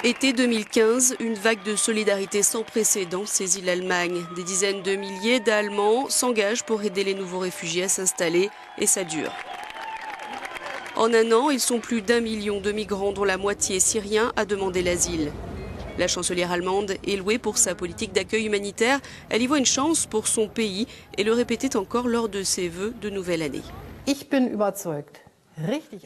Été 2015, une vague de solidarité sans précédent saisit l'Allemagne. Des dizaines de milliers d'Allemands s'engagent pour aider les nouveaux réfugiés à s'installer et ça dure. En un an, ils sont plus d'1 million de migrants dont la moitié syriens a demandé l'asile. La chancelière allemande est louée pour sa politique d'accueil humanitaire. Elle y voit une chance pour son pays et le répétait encore lors de ses vœux de nouvelle année.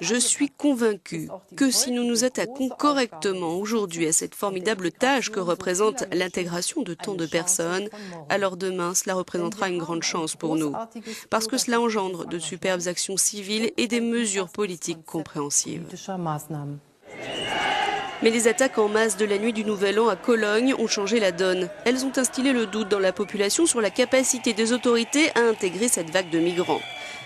Je suis convaincue que si nous nous attaquons correctement aujourd'hui à cette formidable tâche que représente l'intégration de tant de personnes, alors demain cela représentera une grande chance pour nous. Parce que cela engendre de superbes actions civiles et des mesures politiques compréhensives. Mais les attaques en masse de la nuit du Nouvel An à Cologne ont changé la donne. Elles ont instillé le doute dans la population sur la capacité des autorités à intégrer cette vague de migrants.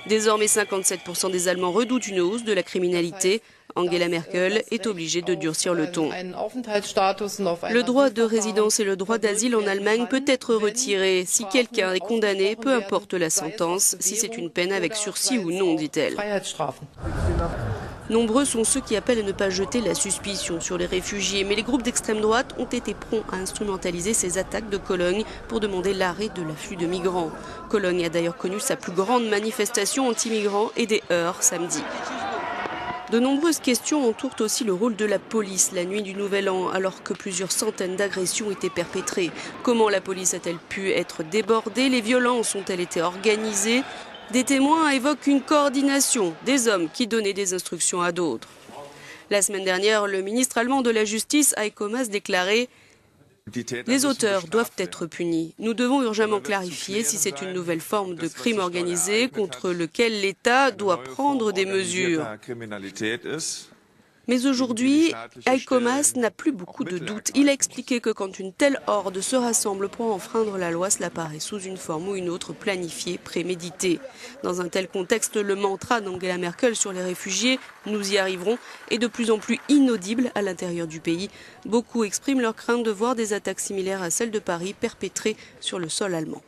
Désormais, 57% des Allemands redoutent une hausse de la criminalité. Angela Merkel est obligée de durcir le ton. Le droit de résidence et le droit d'asile en Allemagne peut être retiré si quelqu'un est condamné, peu importe la sentence, si c'est une peine avec sursis ou non, dit-elle. Nombreux sont ceux qui appellent à ne pas jeter la suspicion sur les réfugiés, mais les groupes d'extrême droite ont été prompts à instrumentaliser ces attaques de Cologne pour demander l'arrêt de l'afflux de migrants. Cologne a d'ailleurs connu sa plus grande manifestation anti-migrants et des heurts samedi. De nombreuses questions entourent aussi le rôle de la police la nuit du Nouvel An, alors que plusieurs centaines d'agressions étaient perpétrées. Comment la police a-t-elle pu être débordée? Les violences ont-elles été organisées? Des témoins évoquent une coordination des hommes qui donnaient des instructions à d'autres. La semaine dernière, le ministre allemand de la Justice, Heiko Maas, déclarait « Les auteurs doivent être punis. Nous devons urgemment clarifier si c'est une nouvelle forme de crime organisé contre lequel l'État doit prendre des mesures. » Mais aujourd'hui, Heiko Maas n'a plus beaucoup de doutes. Il a expliqué que quand une telle horde se rassemble pour enfreindre la loi, cela paraît sous une forme ou une autre planifiée, préméditée. Dans un tel contexte, le mantra d'Angela Merkel sur les réfugiés « nous y arriverons » est de plus en plus inaudible à l'intérieur du pays. Beaucoup expriment leur crainte de voir des attaques similaires à celles de Paris perpétrées sur le sol allemand.